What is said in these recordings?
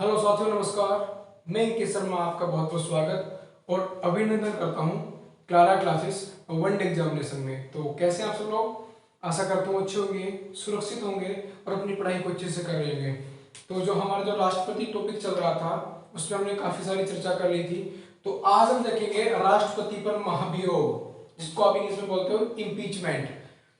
Hello साथियों, नमस्कार। मैं इंकित शर्मा आपका बहुत बहुत स्वागत और अभिनंदन करता हूं क्लारा क्लासेस वर्ल्ड एग्जामिनेशन में। तो कैसे आप सब लोग? आशा करता हूँ अच्छे होंगे, सुरक्षित होंगे और अपनी पढ़ाई को अच्छे से कर रहे होंगे। तो जो हमारा जो राष्ट्रपति टॉपिक चल रहा था उसमें हमने काफ़ी सारी चर्चा कर ली थी। तो आज हम देखेंगे राष्ट्रपति पर महाभियोग, जिसको आप इंग्लिश में बोलते हो इम्पीचमेंट।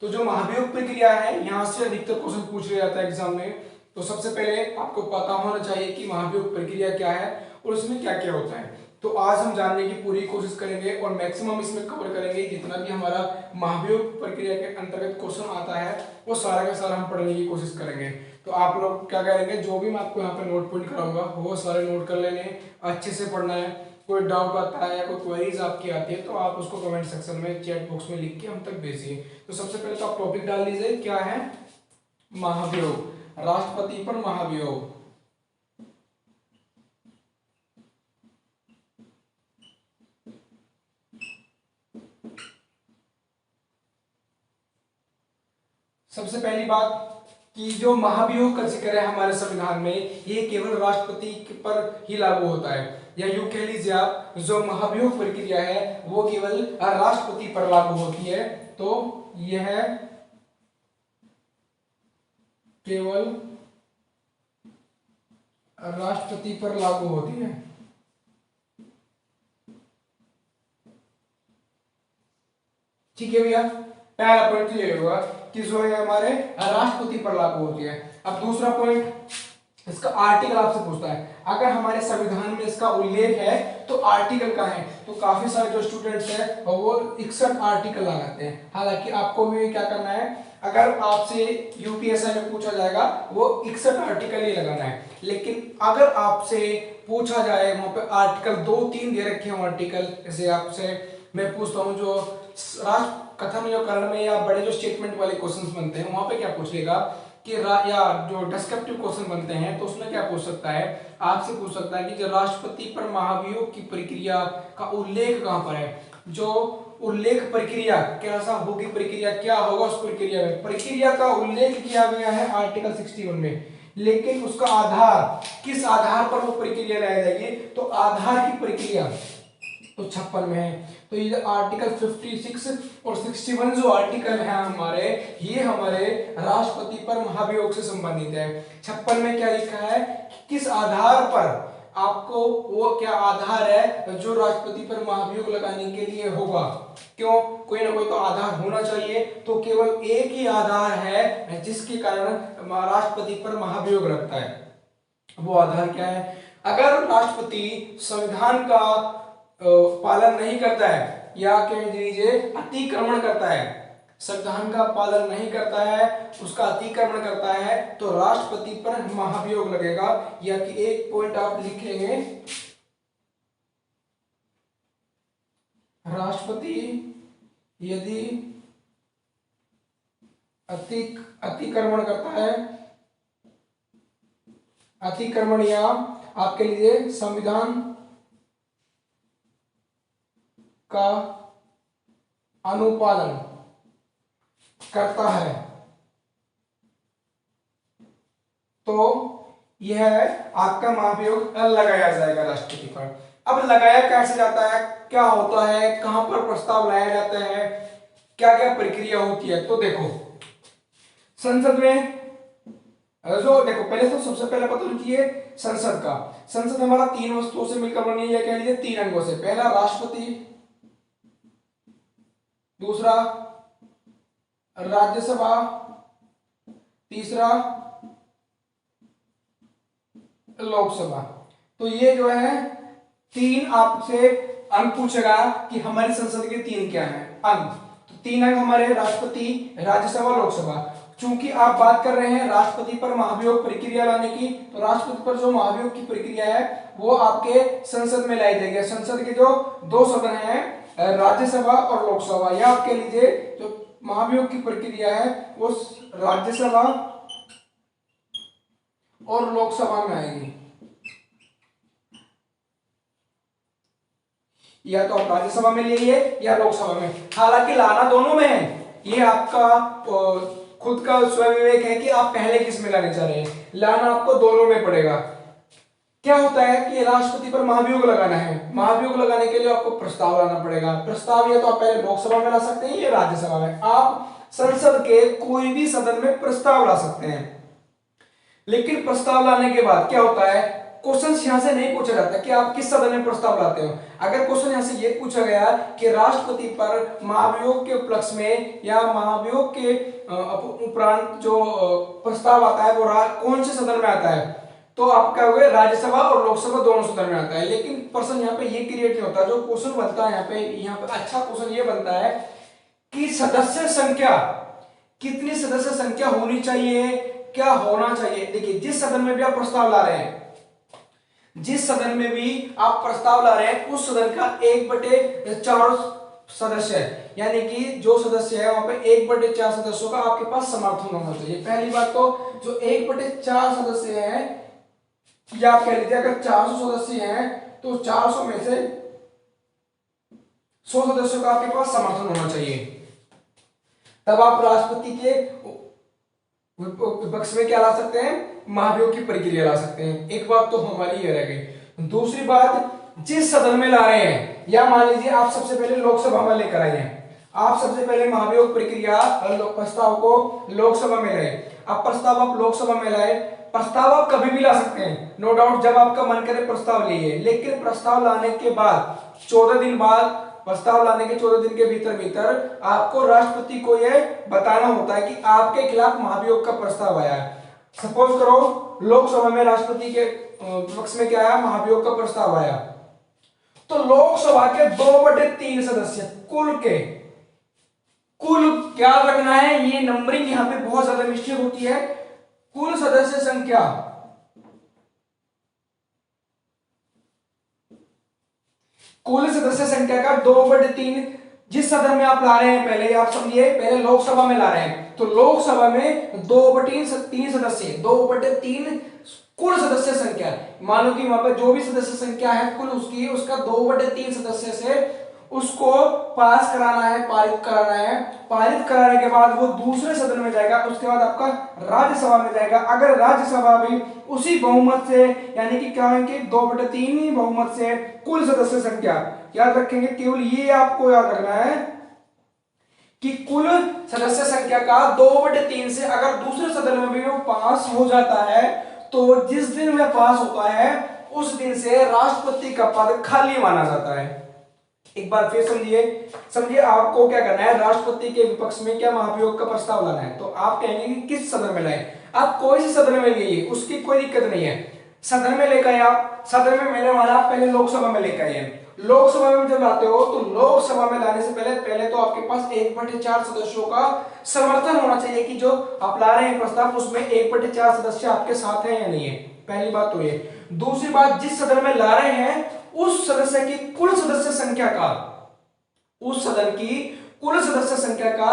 तो जो महाभियोग प्रक्रिया है, यहाँ से अधिकतर क्वेश्चन पूछ लिया जाता है एग्जाम में। तो सबसे पहले आपको पता होना चाहिए कि महाभियोग प्रक्रिया क्या है और उसमें क्या क्या होता है। तो आज हम जानने की पूरी कोशिश करेंगे और मैक्सिमम इसमें कवर करेंगे। जितना भी हमारा महाभियोग प्रक्रिया के अंतर्गत क्वेश्चन आता है वो सारा का सारा हम पढ़ने की कोशिश करेंगे। तो आप लोग क्या करेंगे, जो भी मैं आपको यहाँ पे नोट पॉइंट कराऊंगा वो सारे नोट कर लेने, अच्छे से पढ़ना है। कोई डाउट आता है या कोई क्वेरीज आपकी आती है तो आप उसको कमेंट सेक्शन में, चैट बॉक्स में लिख के हम तक भेजिए। तो सबसे पहले तो आप टॉपिक डाल लीजिए, क्या है? महाभियोग, राष्ट्रपति पर महाभियोग। सबसे पहली बात कि जो महाभियोग का जिक्र है हमारे संविधान में, ये केवल राष्ट्रपति पर ही लागू होता है, या यूं कह लीजिए आप, जो महाभियोग प्रक्रिया है वो केवल राष्ट्रपति पर लागू होती है। तो यह केवल राष्ट्रपति पर लागू होती है। ठीक है भैया, पहला पॉइंट ये होगा कि जो है हमारे राष्ट्रपति पर लागू होती है। अब दूसरा पॉइंट, इसका आर्टिकल आपसे पूछता है। अगर हमारे संविधान में इसका उल्लेख है तो आर्टिकल का है। तो काफी सारे जो स्टूडेंट्स हैं वो 61 आर्टिकल लगाते हैं। हालांकि आपको भी क्या करना है, अगर आपसे यूपीएससी में पूछा जाएगा वो 61 आर्टिकल ही लगाना है। लेकिन अगर आपसे पूछा जाए, वहां पे आर्टिकल 2-3 दे रखे हो आर्टिकल, जैसे आपसे मैं पूछता हूँ जो राष्ट्र कथन या करण में या बड़े जो स्टेटमेंट वाले क्वेश्चंस बनते हैं वहां पे क्या पूछ लेगा कि या जो डिस्क्रिप्टिव क्वेश्चन बनते हैं तो उसमें क्या पूछ सकता है, आपसे पूछ सकता है कि जो राष्ट्रपति पर महाभियोग की प्रक्रिया का उल्लेख कहां पर है। जो उल्लेख प्रक्रिया कैसा होगी, प्रक्रिया क्या होगा, उस प्रक्रिया में प्रक्रिया का उल्लेख किया गया है आर्टिकल 61 में, लेकिन उसका आधार, किस आधार पर वो प्रक्रिया लाई जाएगी, तो आधार की प्रक्रिया तो 56 में है। तो ये आर्टिकल 56 और 61 जो आर्टिकल है हमारे, ये हमारे राष्ट्रपति पर महाभियोग से संबंधित है। 56 में क्या लिखा है, किस आधार पर आपको, वो क्या आधार है जो राष्ट्रपति पर महाभियोग लगाने के लिए होगा। क्यों? कोई ना कोई तो आधार होना चाहिए। तो केवल एक ही आधार है जिसके कारण राष्ट्रपति पर महाभियोग लगता है। वो आधार क्या है? अगर राष्ट्रपति संविधान का पालन नहीं करता है, या कह दीजिए अतिक्रमण करता है, संविधान का पालन नहीं करता है, उसका अतिक्रमण करता है, तो राष्ट्रपति पर महाभियोग लगेगा। या कि एक पॉइंट आप लिखेंगे, राष्ट्रपति यदि अतिक्रमण करता है, अतिक्रमण या आपके लिए संविधान का अनुपालन करता है, तो यह आपका महाभियोग लगाया जाएगा राष्ट्रपति पर। अब लगाया कैसे जाता है, क्या होता है, कहां पर प्रस्ताव लाया जाता है, क्या क्या प्रक्रिया होती है। तो देखो, संसद में जो देखो, पहले तो सबसे पहले पता कीजिए संसद का। संसद हमारा 3 वस्तुओं से मिलकर बनी है, कह लीजिए 3 अंगों से। पहला राष्ट्रपति, दूसरा राज्यसभा, तीसरा लोकसभा। तो ये जो है 3 आपसे अंग पूछेगा कि हमारी संसद के 3 क्या हैं अंग। तो 3 अंग हमारे राष्ट्रपति, राज्यसभा, लोकसभा। चूंकि आप बात कर रहे हैं राष्ट्रपति पर महाभियोग प्रक्रिया लाने की, तो राष्ट्रपति पर जो महाभियोग की प्रक्रिया है वो आपके संसद में लाई जाएगी। संसद के जो 2 सदन हैं, राज्यसभा और लोकसभा, या आप कह लीजिए जो महाभियोग की प्रक्रिया है वो राज्यसभा और लोकसभा में आएगी। या तो आप राज्यसभा में लिए या लोकसभा में, हालांकि लाना दोनों में है। ये आपका खुद का स्वयं विवेक है कि आप पहले किस में लाने चाह रहे हैं। लाना आपको दोनों में पड़ेगा। क्या होता है कि राष्ट्रपति पर महाभियोग लगाना है, महाभियोग लगाने के लिए आपको प्रस्ताव लाना पड़ेगा। प्रस्ताव या तो आप पहले लोकसभा में ला सकते हैं या राज्यसभा में, आप संसद के कोई भी सदन में प्रस्ताव ला सकते हैं। लेकिन प्रस्ताव लाने के बाद क्या होता है, क्वेश्चन यहां से नहीं पूछा जाता कि आप किस सदन में प्रस्ताव लाते हो। अगर क्वेश्चन यहां से ये पूछा गया कि राष्ट्रपति पर महाभियोग के उपलक्ष्य में या महाभियोग के उपरांत जो प्रस्ताव आता है वो कौन से सदन में आता है, तो आप क्या होगा, राज्यसभा और लोकसभा दोनों सदन में आता है। लेकिन प्रश्न यहाँ पे ये क्रिएट नहीं होता, जो क्वेश्चन बनता है यहाँ पे अच्छा क्वेश्चन ये बनता है कि सदस्य संख्या, कितनी सदस्य संख्या होनी चाहिए, क्या होना चाहिए। देखिए जिस सदन में भी आप प्रस्ताव ला रहे हैं, जिस सदन में भी आप प्रस्ताव ला रहे हैं उस सदन का 1/4 सदस्य है, यानी कि जो सदस्य है वहां पे 1/4 सदस्यों का आपके पास समर्थन होना चाहिए। पहली बात तो जो 1/4 सदस्य है, या आप कह लीजिए अगर 400 सदस्य हैं तो 400 में से 100 सदस्यों का आपके पास समर्थन होना चाहिए, तब आप राष्ट्रपति के विपक्ष में क्या ला सकते हैं, महाभियोग की प्रक्रिया ला सकते हैं। एक बात तो हमारी ये रह गई। दूसरी बात, जिस सदन में ला रहे हैं, या मान लीजिए आप सबसे पहले लोकसभा में लेकर आए हैं, आप सबसे पहले महाभियोग प्रक्रिया प्रस्ताव को लोकसभा में लाए। अब प्रस्ताव आप लोकसभा में लाए, प्रस्ताव आप कभी भी ला सकते हैं, नो डाउट, जब आपका मन करे प्रस्ताव लाइए। लेकिन प्रस्ताव लाने के बाद 14 दिन बाद, प्रस्ताव लाने के 14 दिन के भीतर भीतर आपको राष्ट्रपति को यह बताना होता है कि आपके खिलाफ महाभियोग का प्रस्ताव आया है। सपोज करो लोकसभा में राष्ट्रपति के पक्ष में क्या आया, महाभियोग का प्रस्ताव आया, तो लोकसभा के 2/3 सदस्य कुल याद रखना है, ये नंबरिंग यहां पे बहुत ज्यादा मिस्टेक होती है। कुल सदस्य संख्या, कुल सदस्य संख्या का 2/3, जिस सदन में आप ला रहे हैं, पहले आप समझिए, पहले लोकसभा में ला रहे हैं तो लोकसभा में 2/3 सदस्य, 2/3 कुल सदस्य संख्या, मानो कि वहां पर जो भी सदस्य संख्या है कुल उसकी, उसका 2/3 सदस्य से उसको पास कराना है, पारित कराना है। पारित कराने के बाद वो दूसरे सदन में जाएगा, उसके बाद आपका राज्यसभा में जाएगा। अगर राज्यसभा भी उसी बहुमत से, यानी कि क्या है कि 2/3 ही बहुमत से कुल सदस्य संख्या, याद रखेंगे, केवल ये आपको याद रखना है कि कुल सदस्य संख्या का 2/3 से अगर दूसरे सदन में भी वो पास हो जाता है, तो जिस दिन वह पास होता है उस दिन से राष्ट्रपति का पद खाली माना जाता है। एक बार फिर समझिए आपको क्या करना है, राष्ट्रपति के विपक्ष में क्या महाभियोग का प्रस्ताव लाना है, तो आप कहेंगे कि किस सदन में लाए, आप कोई सी सदन में लाइए, उसकी कोई दिक्कत नहीं है। सदन में लेकर आए, आप सदन में मैंने माना आप पहले लोकसभा में लेकर आए, लोकसभा में जब लाते हो तो लोकसभा में लाने से पहले तो आपके पास 1/4 सदस्यों का समर्थन होना चाहिए कि जो आप ला रहे हैं प्रस्ताव उसमें 1/4 सदस्य आपके साथ हैं या नहीं है। पहली बात तो ये। दूसरी बात, जिस सदन में ला रहे हैं उस सदस्य की कुल सदस्य संख्या का, उस सदन की कुल सदस्य संख्या का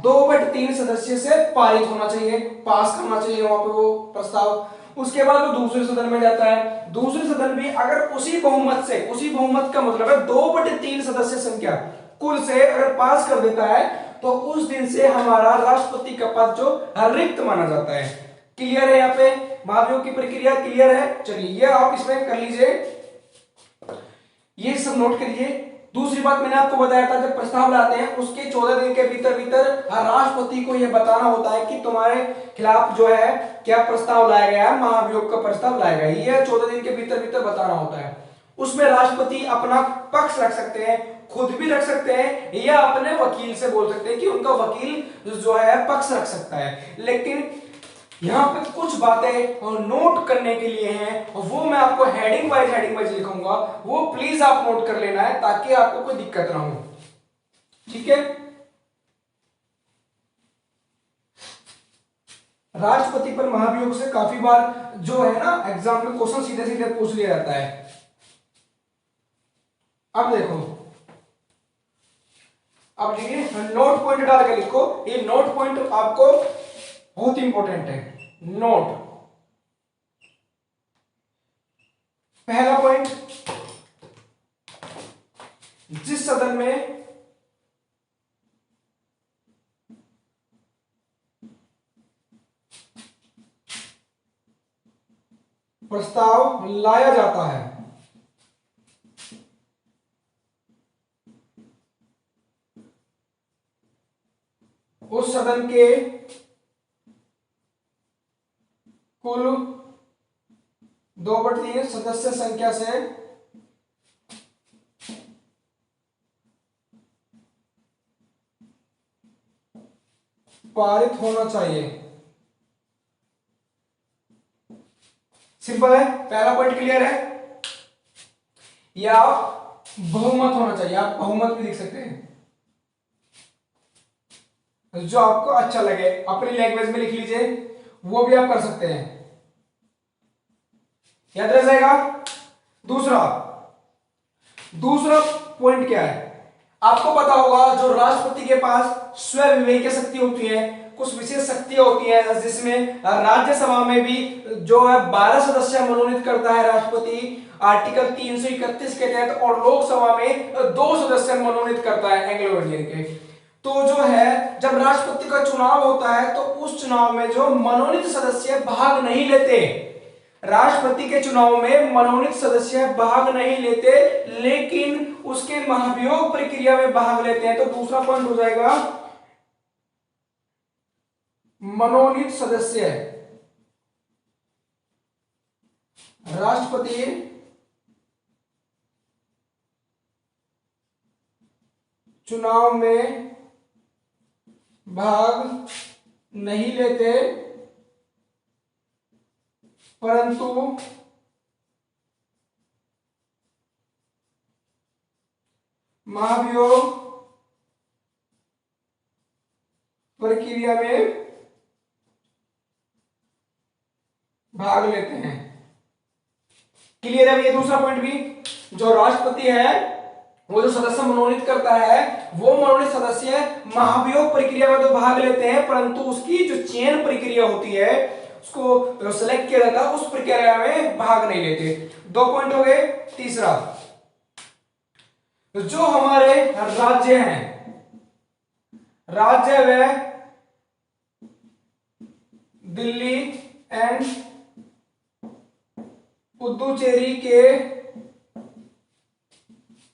2/3 सदस्य से पारित होना चाहिए, पास करना चाहिए वहां पर वो प्रस्ताव। उसके बाद वो दूसरे सदन में जाता है, दूसरे सदन भी अगर उसी बहुमत से, उसी बहुमत का मतलब है 2/3 सदस्य संख्या कुल से अगर पास कर देता है तो उस दिन से हमारा राष्ट्रपति का पद जो रिक्त माना जाता है। क्लियर है, यहाँ पे महाभियोग की प्रक्रिया क्लियर है। चलिए ये आप इसमें कर लीजिए, ये सब नोट करिए। दूसरी बात मैंने आपको बताया था, जब प्रस्ताव लाते हैं उसके 14 दिन के भीतर भीतर राष्ट्रपति को यह बताना होता है कि तुम्हारे खिलाफ जो है क्या प्रस्ताव लाया गया है, महाभियोग का प्रस्ताव लाया गया है, यह 14 दिन के भीतर भीतर बताना होता है। उसमें राष्ट्रपति अपना पक्ष रख सकते हैं, खुद भी रख सकते हैं, या अपने वकील से बोल सकते हैं कि उनका वकील जो है पक्ष रख सकता है। लेकिन यहाँ पे कुछ बातें नोट करने के लिए हैं, और वो मैं आपको हेडिंग वाइज लिखूंगा, वो प्लीज आप नोट कर लेना है ताकि आपको कोई दिक्कत ना हो। ठीक है, राष्ट्रपति पर महाभियोग से काफी बार जो है ना एग्जाम में क्वेश्चन सीधे सीधे पूछ लिया जाता है। अब देखो, अब देखिए नोट पॉइंट डाल के लिखो, ये नोट पॉइंट आपको बहुत इंपॉर्टेंट है। नोट, पहला पॉइंट, जिस सदन में प्रस्ताव लाया जाता है। उस सदन के कुल 2/3 सदस्य संख्या से पारित होना चाहिए। सिंपल है, पहला पॉइंट क्लियर है। या बहुमत होना चाहिए, आप बहुमत भी लिख सकते हैं, जो आपको अच्छा लगे अपनी लैंग्वेज में लिख लीजिए, वो भी आप कर सकते हैं, याद रह जाएगा। दूसरा पॉइंट क्या है, आपको पता होगा जो राष्ट्रपति के पास स्व विवेक शक्ति होती है, कुछ विशेष शक्तियां होती हैं, जिसमें राज्यसभा में भी जो है 12 सदस्य मनोनीत करता है राष्ट्रपति आर्टिकल 331 के तहत, और लोकसभा में 2 सदस्य मनोनीत करता है एंग्लो इंडियन के। तो जो है जब राष्ट्रपति का चुनाव होता है तो उस चुनाव में जो मनोनीत सदस्य भाग नहीं लेते, राष्ट्रपति के चुनाव में मनोनीत सदस्य भाग नहीं लेते, लेकिन उसके महाभियोग प्रक्रिया में भाग लेते हैं। तो दूसरा पॉइंट हो जाएगा मनोनीत सदस्य राष्ट्रपति चुनाव में भाग नहीं लेते, परंतु महाभियोग प्रक्रिया में भाग लेते हैं। क्लियर है ये दूसरा पॉइंट भी। जो राष्ट्रपति है वो जो सदस्य मनोनीत करता है, वो मनोनीत सदस्य महाभियोग प्रक्रिया में तो भाग लेते हैं, परंतु उसकी जो चयन प्रक्रिया होती है, उसको सेलेक्ट किया जाता है, उस प्रक्रिया में भाग नहीं लेते। 2 पॉइंट हो गए। तीसरा, जो हमारे राज्य हैं, राज्य व दिल्ली एंड पुदुचेरी के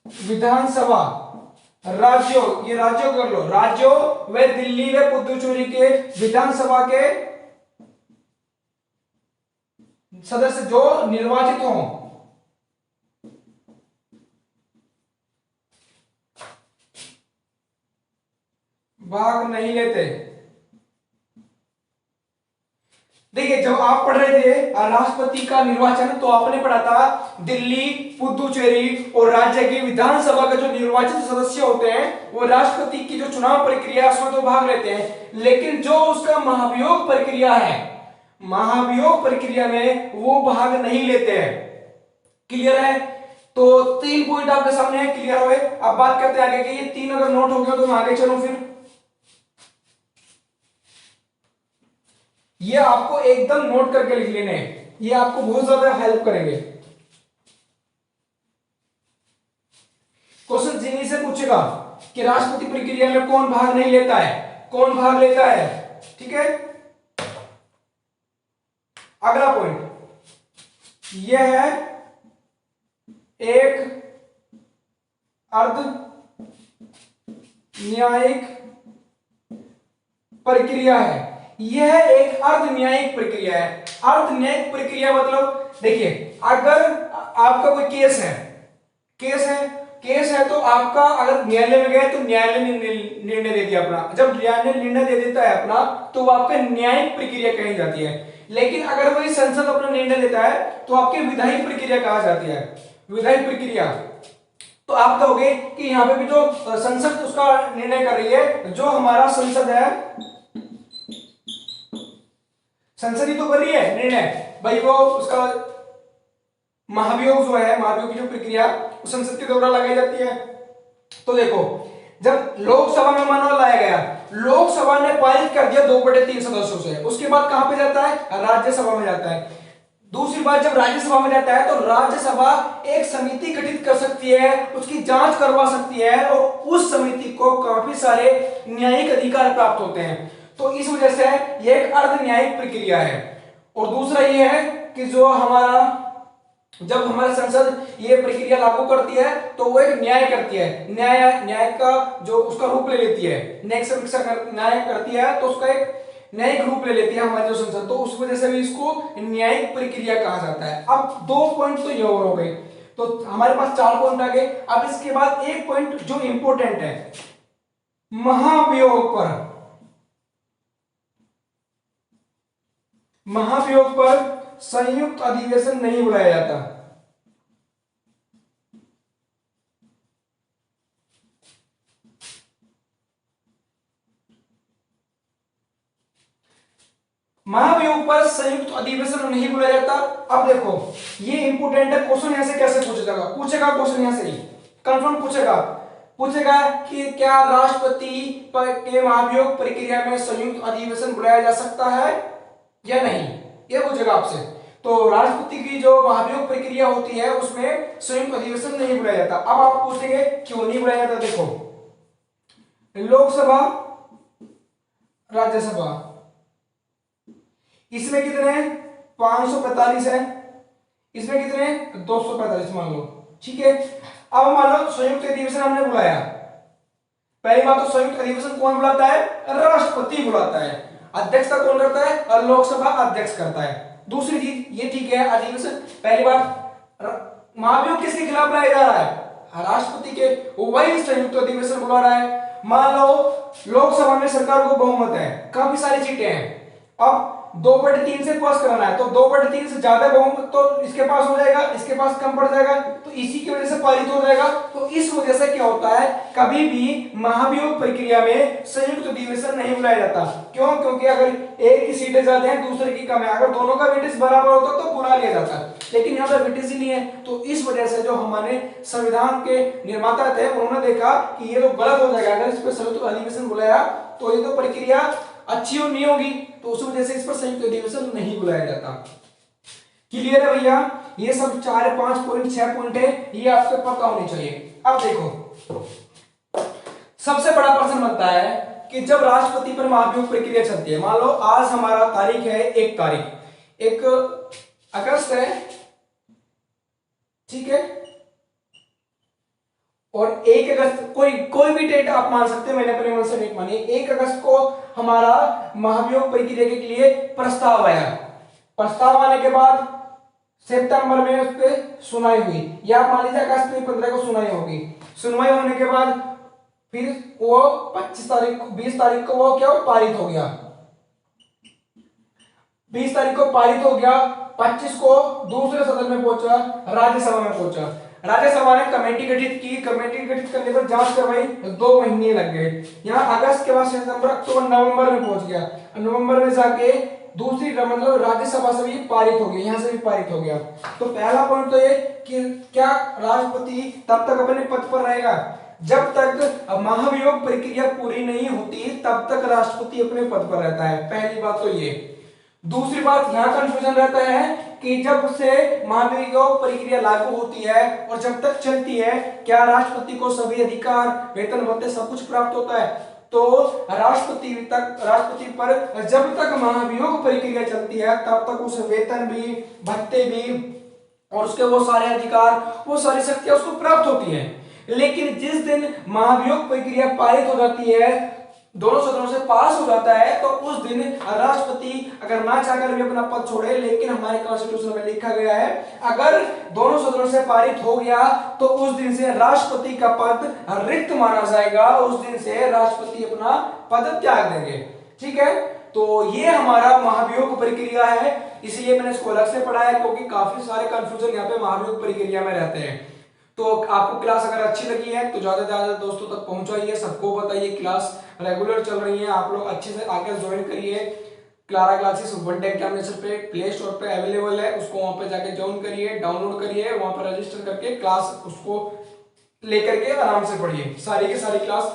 विधानसभा राज्यों, ये राज्यों कर लो, राज्यों व दिल्ली व पुदुचेरी के विधानसभा के सदस्य जो निर्वाचित हों, भाग नहीं लेते। देखिए जब आप पढ़ रहे थे राष्ट्रपति का निर्वाचन, तो आपने पढ़ा था दिल्ली, पुदुचेरी और राज्य की विधानसभा के जो निर्वाचित सदस्य होते हैं, वो राष्ट्रपति की जो चुनाव प्रक्रिया है उसमें तो भाग लेते हैं, लेकिन जो उसका महाभियोग प्रक्रिया है, महाभियोग प्रक्रिया में वो भाग नहीं लेते हैं। क्लियर है? तो 3 पॉइंट आपके सामने है, क्लियर हो गए। अब बात करते हैं आगे के, ये 3 अगर नोट हो गया तो मैं आगे चलूं फिर। ये आपको एकदम नोट करके लिख लेने हैं, ये आपको बहुत ज्यादा हेल्प करेंगे। क्वेश्चन जिन्हीं से पूछेगा कि राष्ट्रपति प्रक्रिया में कौन भाग नहीं लेता है, कौन भाग लेता है, ठीक है। अगला पॉइंट यह है एक अर्ध न्यायिक प्रक्रिया है। यह एक अर्ध न्यायिक प्रक्रिया है। अर्ध न्यायिक प्रक्रिया मतलब देखिए, अगर आपका कोई केस है तो आपका अगर न्यायालय में गए तो न्यायालय ने निर्णय दे दिया अपना, जब न्यायालय निर्णय दे देता है अपना तो वो आपका न्यायिक प्रक्रिया कही जाती है। लेकिन अगर वही संसद अपना निर्णय देता है तो आपकी विधायी प्रक्रिया कहा जाती है, विधायी प्रक्रिया। तो आप कहोगे कि यहाँ पे भी जो संसद उसका निर्णय कर रही है, जो हमारा संसद है, संसद ही तो कर रही है निर्णय भाई, वो उसका महाभियोग जो है, महाभियोग की जो प्रक्रिया उस संसद के द्वारा लगाई जाती है। तो देखो जब लोकसभा में मामला लाया गया, लोकसभा ने पारित कर दिया 2/3 सदस्यों से, उसके बाद कहां पे जाता है, राज्यसभा में जाता है। दूसरी बात, जब राज्यसभा में जाता है तो राज्यसभा एक समिति गठित कर सकती है, उसकी जांच करवा सकती है, और उस समिति को काफी सारे न्यायिक अधिकार प्राप्त होते हैं। तो इस वजह से यह एक अर्ध न्यायिक प्रक्रिया है। और दूसरा यह है कि जो हमारा जब हमारा संसद ये प्रक्रिया लागू करती है तो वो एक न्याय करती है, न्याय का जो उसका रूप ले लेती है, न्यायिक समीक्षा न्याय करती है तो उसका एक न्यायिक रूप ले लेती है हमारी जो संसद, तो उस वजह से भी इसको न्यायिक प्रक्रिया कहा जाता है। अब 2 पॉइंट तो ये और हो गए, तो हमारे पास 4 पॉइंट आ गए। अब इसके बाद एक पॉइंट जो इंपॉर्टेंट है, महाभियोग पर संयुक्त अधिवेशन नहीं बुलाया जाता। महाभियोग पर संयुक्त अधिवेशन नहीं बुलाया जाता। अब देखो ये इंपोर्टेंट है, क्वेश्चन यहां से कैसे पूछेगा, क्वेश्चन यहां से ही कंफर्म पूछेगा कि क्या राष्ट्रपति के महाभियोग प्रक्रिया में संयुक्त अधिवेशन बुलाया जा सकता है या नहीं, ये पूछेगा आपसे। तो राष्ट्रपति की जो महाभियोग प्रक्रिया होती है उसमें संयुक्त अधिवेशन नहीं बुलाया जाता। अब आप पूछेंगे क्यों नहीं बुलाया जाता, देखो लोकसभा राज्यसभा इसमें कितने 545 है, इसमें कितने 245 मान लो, ठीक है। अब मान लो संयुक्त अधिवेशन हमने बुलाया, पहली बात तो संयुक्त अधिवेशन कौन बुलाता है, राष्ट्रपति बुलाता है, अध्यक्षता कौन करता है, लोकसभा अध्यक्ष करता है। दूसरी चीज ये ठीक है, अधिवेशन पहली बात महाभियोग किसके खिलाफ बुलाया जा रहा है, राष्ट्रपति के, वही संयुक्त अधिवेशन बुला रहा है। मान लो लोकसभा में सरकार को बहुमत है, काफी सारी सीटें हैं, अब 2/3 से पास कराना है, तो 2/3 से ज्यादा बहुमत तो इसके पास हो जाएगा, इसके पास कम पड़ जाएगा, तो इसी की वजह से पारित हो जाएगा। तो इस वजह से क्या होता है, कभी भी महाभियोग प्रक्रिया में संयुक्त अधिवेशन नहीं बुलाया जाता। क्यों, क्योंकि अगर एक की सीटें ज्यादा है दूसरे की कम है, अगर दोनों का वेटेज बराबर होता तो बुला लिया जाता, लेकिन यहाँ पर वेटेज ही नहीं है। तो इस वजह से जो हमारे संविधान के निर्माता थे उन्होंने देखा कि ये तो गलत हो जाएगा, अगर इस पर संयुक्त अधिवेशन बुलाया तो ये तो प्रक्रिया अच्छी और नहीं होगी, तो उस वजह से इस पर संयुक्त अधिवेशन नहीं बुलाया जाता। क्लियर है भैया, ये सब 4 5 पॉइंट 6 पॉइंट है, ये आपको पता होनी चाहिए। अब देखो सबसे बड़ा प्रश्न बनता है कि जब राष्ट्रपति पर महाभियोग प्रक्रिया चलती है, मान लो आज हमारा तारीख है 1 अगस्त है, ठीक है, और 1 अगस्त कोई भी डेट आप मान सकते हैं, मैंने अपने मन से डेट मानी। 1 अगस्त को हमारा महाभियोग प्रक्रिया के लिए प्रस्ताव आया, प्रस्ताव आने के बाद सितंबर में उस पर सुनवाई हुई, या मान लीजिए अगस्त में 15 को सुनवाई होगी। सुनवाई होने के बाद फिर वो 20 तारीख को वो क्या पारित हो गया, 20 तारीख को पारित हो गया, 25 को दूसरे सदन में पहुंचा, राज्यसभा में पहुंचा, राज्यसभा ने कमेटी गठित की, कमेटी गठित करने पर जांच करवाई, 2 महीने लग गए। यहाँ अगस्त के बाद सितंबर अक्टूबर नवंबर में पहुंच गया, नवंबर में जाके दूसरी मतलब राज्यसभा से भी पारित हो गया, यहाँ से भी पारित हो गया। तो पहला पॉइंट तो ये कि क्या राष्ट्रपति तब तक अपने पद पर रहेगा, जब तक महाभियोग प्रक्रिया पूरी नहीं होती तब तक राष्ट्रपति अपने पद पर रहता है, पहली बात तो ये। दूसरी बात यहाँ कंफ्यूजन रहता है कि जब से महाभियोग प्रक्रिया लागू होती है और जब तक चलती है, क्या राष्ट्रपति को सभी अधिकार, वेतन भत्ते सब कुछ प्राप्त होता है, तो राष्ट्रपति पर जब तक महाभियोग प्रक्रिया चलती है तब तक उसे वेतन भी, भत्ते भी और उसके वो सारे अधिकार, वो सारी शक्तियां उसको प्राप्त होती है। लेकिन जिस दिन महाभियोग प्रक्रिया पारित हो जाती है, दोनों सदनों से पास हो जाता है, तो उस दिन राष्ट्रपति अगर ना चाहकर भी अपना पद छोड़े, लेकिन हमारे कॉन्स्टिट्यूशन में लिखा गया है अगर दोनों सदनों से पारित हो गया तो उस दिन से राष्ट्रपति का पद रिक्त माना जाएगा, उस दिन से राष्ट्रपति अपना पद त्याग देंगे, ठीक है। तो ये हमारा महाभियोग प्रक्रिया है, इसलिए मैंने इसको अलग से पढ़ा है क्योंकि काफी सारे कंफ्यूजन यहाँ पे महाभियोग प्रक्रिया में रहते हैं। तो आपको क्लास अगर अच्छी लगी है तो ज्यादा से ज्यादा दोस्तों तक पहुंचाइए, सबको बताइए, क्लास रेगुलर चल रही है, आप लोग अच्छे से आके ज्वाइन करिए। Clara classes one day examination पे प्ले स्टोर पे अवेलेबल है, उसको वहां पे जाके ज्वाइन करिए, डाउनलोड करिए, वहां पर रजिस्टर करके क्लास उसको लेकर के आराम से पढ़िए, सारी की सारी क्लास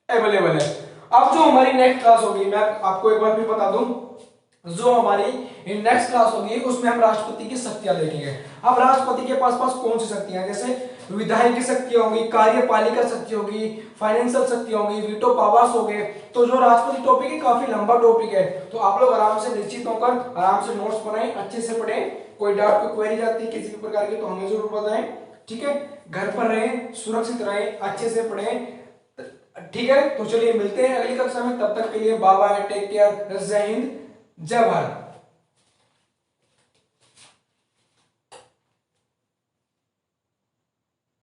अवेलेबल है। अब जो हमारी नेक्स्ट क्लास होगी, मैं आपको एक बार फिर बता दूं, जो हमारी नेक्स्ट क्लास होगी उसमें हम राष्ट्रपति की शक्तियां देखेंगे। अब राष्ट्रपति के पास कौन सी शक्तियां हैं, जैसे विधायिका शक्ति होगी, कार्यपालिका शक्ति होगी, फाइनेंशियल शक्ति होगी, वीटो पावर्स हो गए। तो जो राष्ट्रपति टॉपिक है काफी लंबा टॉपिक है, तो आप लोग आराम से निश्चित होकर आराम से नोट्स बनाएं, अच्छे से पढ़ें। कोई डाउट कोई क्वेरी जाती है किसी भी प्रकार की तो हमें जरूर बताएं, ठीक है। घर पर रहें, सुरक्षित रहें, अच्छे से पढ़ें, ठीक है। तो चलिए मिलते हैं अगली कक्षा में, तब तक के लिए बाय बाय, टेक केयर, जय हिंद, जय भारत।